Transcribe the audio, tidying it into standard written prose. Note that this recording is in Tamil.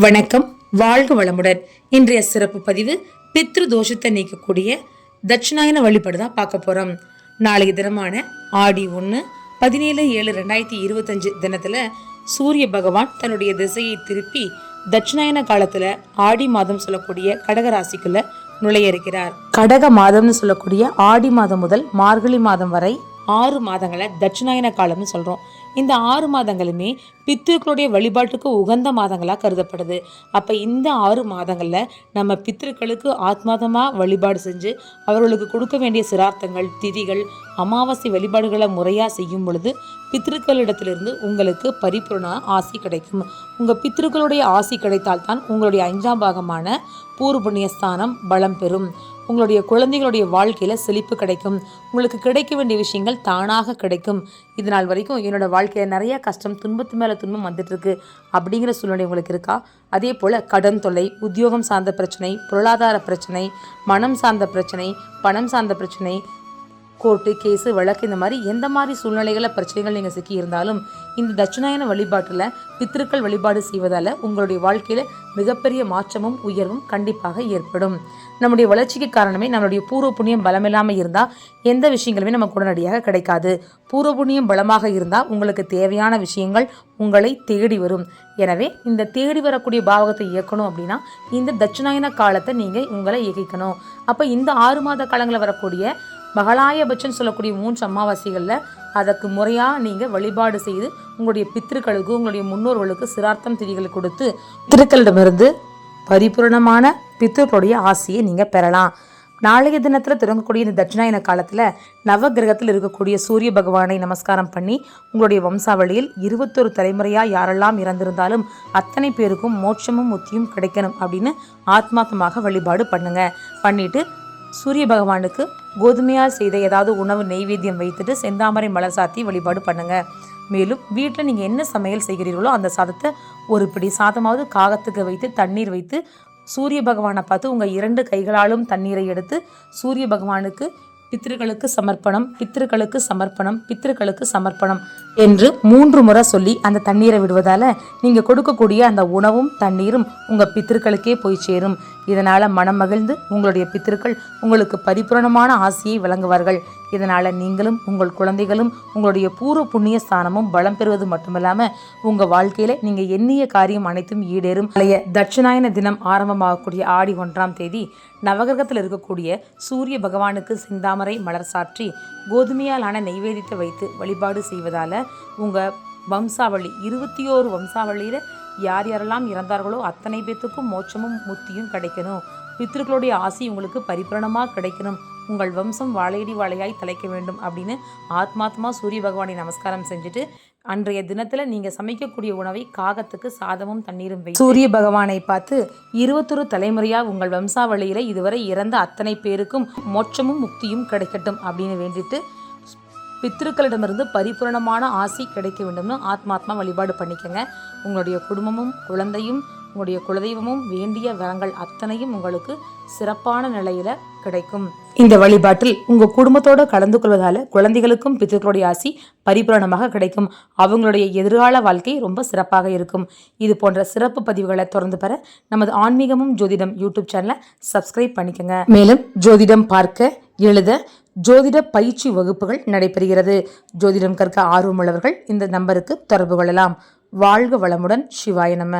வணக்கம், வாழ்க வளமுடன். இன்றைய சிறப்பு பதிவு பித்ரு தோஷத்தை நீக்கக்கூடிய தட்சிணாயன வழிபாடு தான் பார்க்க போறோம். நாளைய தினமான ஆடி 1/17/7/2025 தினத்துல சூரிய பகவான் தன்னுடைய திசையை திருப்பி தட்சிணாயன காலத்துல ஆடி மாதம் சொல்லக்கூடிய கடக ராசிக்குள்ள நுழைய இருக்கிறார். கடக மாதம்னு சொல்லக்கூடிய ஆடி மாதம் முதல் மார்கழி மாதம் வரை 6 மாதங்களை தட்சிணாயன காலம்னு சொல்றோம். இந்த 6 மாதங்களுமே பித்ருக்களுடைய வழிபாட்டுக்கு உகந்த மாதங்களாக கருதப்படுது. அப்போ இந்த 6 மாதங்களில் நம்ம பித்ருக்களுக்கு ஆத்மாதமாக வழிபாடு செஞ்சு அவர்களுக்கு கொடுக்க வேண்டிய சிரார்த்தங்கள், திதிகள், அமாவாசை வழிபாடுகளை முறையாக செய்யும் பொழுது பித்ருக்களிடத்திலிருந்து உங்களுக்கு பரிபூர்ண ஆசி கிடைக்கும். உங்கள் பித்ருக்களுடைய ஆசி கிடைத்தால்தான் உங்களுடைய 5ஆம் பாகமான பூர்வ புண்ணியஸ்தானம் பலம் பெறும். உங்களுடைய குழந்தைகளுடைய வாழ்க்கையில் செழிப்பு கிடைக்கும். உங்களுக்கு கிடைக்க வேண்டிய விஷயங்கள் தானாக கிடைக்கும். இது நாள் வரைக்கும் என்னோட வாழ்க்கையில் நிறைய கஷ்டம், துன்பத்து மேலே துன்பம் வந்துட்டுருக்கு அப்படிங்கிற சூழ்நிலை உங்களுக்கு இருக்கா? அதே போல் கடன் தொல்லை, உத்தியோகம் சார்ந்த பிரச்சனை, பொருளாதார பிரச்சனை, மனம் சார்ந்த பிரச்சனை, பணம் சார்ந்த பிரச்சனை, கோர்ட்டு கேஸு வழக்கு, இந்த மாதிரி எந்த மாதிரி சூழ்நிலைகளில் பிரச்சனைகள் நீங்கள் சிக்கி இருந்தாலும் இந்த தட்சிணாயன வழிபாட்டில் பித்ருக்கள் வழிபாடு செய்வதால் உங்களுடைய வாழ்க்கையில் மிகப்பெரிய மாற்றமும் உயர்வும் கண்டிப்பாக ஏற்படும். நம்முடைய வளர்ச்சிக்கு காரணமே நம்மளுடைய பூர்வ புண்ணியம் பலமில்லாமல் இருந்தால் எந்த விஷயங்களுமே நமக்கு உடனடியாக கிடைக்காது. பூர்வ புண்ணியம் பலமாக இருந்தால் உங்களுக்கு தேவையான விஷயங்கள் உங்களை தேடி வரும். எனவே இந்த தேடி வரக்கூடிய பாவகத்தை இயக்கணும் அப்படின்னா இந்த தட்சிணாயன காலத்தை நீங்கள் உங்களை இயக்கிக்கணும். அப்போ இந்த 6 மாத காலங்களில் வரக்கூடிய மகளாயபட்சம் சொல்லக்கூடிய 3 அமாவாசைகளில் அதற்கு முறையாக நீங்கள் வழிபாடு செய்து உங்களுடைய பித்ருக்களுக்கு, உங்களுடைய முன்னோர்களுக்கு சிரார்த்தம் திதிகளை கொடுத்து பித்ருக்களிடமிருந்து பரிபூர்ணமான பித்ருக்களுடைய ஆசையை நீங்கள் பெறலாம். நாளைய தினத்தில் தொடங்கக்கூடிய இந்த தட்சிணாயன காலத்தில் நவகிரகத்தில் இருக்கக்கூடிய சூரிய பகவானை நமஸ்காரம் பண்ணி உங்களுடைய வம்சாவளியில் 21 தலைமுறையாக யாரெல்லாம் இறந்திருந்தாலும் அத்தனை பேருக்கும் மோட்சமும் முத்தியும் கிடைக்கணும் அப்படின்னு ஆத்மார்த்தமாக வழிபாடு பண்ணிட்டு சூரிய பகவானுக்கு கோதுமையால் செய்த ஏதாவது உணவு நெய்வேத்தியம் வைத்துட்டு செந்தாமரை மலர் சாத்தி வழிபாடு பண்ணுங்க. மேலும் வீட்டில் நீங்கள் என்ன சமையல் செய்கிறீர்களோ அந்த சாதத்தை ஒரு பிடி சாதமாவது காகத்துக்கு வைத்து தண்ணீர் வைத்து சூரிய பகவானை பார்த்து உங்கள் 2 கைகளாலும் தண்ணீரை எடுத்து சூரிய பகவானுக்கு பித்ருக்களுக்கு சமர்ப்பணம், பித்ருக்களுக்கு சமர்ப்பணம், பித்ருக்களுக்கு சமர்ப்பணம் என்று 3 முறை சொல்லி அந்த தண்ணீரை விடுவதால் நீங்கள் கொடுக்கக்கூடிய அந்த உணவும் தண்ணீரும் உங்கள் பித்ருக்களுக்கே போய் சேரும். இதனால் மனம் மகிழ்ந்து உங்களுடைய பித்ருக்கள் உங்களுக்கு பரிபூரணமான ஆசையை வழங்குவார்கள். இதனால் நீங்களும் உங்கள் குழந்தைகளும் உங்களுடைய பூர்வ புண்ணிய ஸ்தானமும் பலம் பெறுவது மட்டுமில்லாமல் உங்கள் வாழ்க்கையில் நீங்கள் எண்ணிய காரியம் அனைத்தும் ஈடேறும். பழைய தட்சிணாயன தினம் ஆரம்பமாகக்கூடிய ஆடி 1ஆம் தேதி நவகிரகத்தில் இருக்கக்கூடிய சூரிய பகவானுக்கு செந்தாமரை மலர் சாற்றி கோதுமையாலான நெய்வேத்தியத்தை வைத்து வழிபாடு செய்வதால் உங்கள் வம்சாவளி 21 வம்சாவளியில் யார் யாரெல்லாம் இறந்தார்களோ அத்தனை பேத்துக்கும் மோட்சமும் முத்தியும் கிடைக்கணும். பித்ருக்களுடைய ஆசி உங்களுக்கு பரிபூரணமாக கிடைக்கணும். உங்கள் வம்சம் வாழையடி வாழையாய் தலைக்க வேண்டும் அப்படின்னு ஆத்மாத்மா சூரிய பகவானை நமஸ்காரம் செஞ்சுட்டு அன்றைய தினத்தில் நீங்கள் சமைக்கக்கூடிய உணவை காகத்துக்கு சாதமும் தண்ணீரும் வைத்து சூரிய பகவானை பார்த்து 21 தலைமுறையாக உங்கள் வம்சாவளியில் இதுவரை இறந்த அத்தனை பேருக்கும் மோட்சமும் முக்தியும் கிடைக்கட்டும் அப்படின்னு வேண்டிட்டு பித்ருக்களிடமிருந்து பரிபூரணமான ஆசி கிடைக்க வேண்டும்னு ஆத்மாத்மா வழிபாடு பண்ணிக்கங்க. உங்களுடைய குடும்பமும் குழந்தையும் உங்களுடைய குலதெய்வமும் வேண்டிய வரங்கள் அத்தனையும் உங்களுக்கு சிறப்பான நிலையில கிடைக்கும். இந்த வழிபாட்டில் உங்க குடும்பத்தோடு கலந்து கொள்வதால குழந்தைகளுக்கும் பித்ருக்களுடைய ஆசி பரிபூரணமாக கிடைக்கும். அவங்களுடைய எதிர்கால வாழ்க்கை ரொம்ப சிறப்பாக இருக்கும். இது போன்ற சிறப்பு பதிவுகளை தொடர்ந்து பெற நமது ஆன்மீகமும் ஜோதிடம் யூடியூப் சேனலை சப்ஸ்கிரைப் பண்ணிக்கோங்க. மேலும் ஜோதிடம் பார்க்க, எழுத, ஜோதிட பயிற்சி வகுப்புகள் நடைபெறுகிறது. ஜோதிடம் கற்க ஆர்வமுள்ளவர்கள் இந்த நம்பருக்கு தொடர்பு கொள்ளலாம். வாழ்க வளமுடன். சிவாய நம.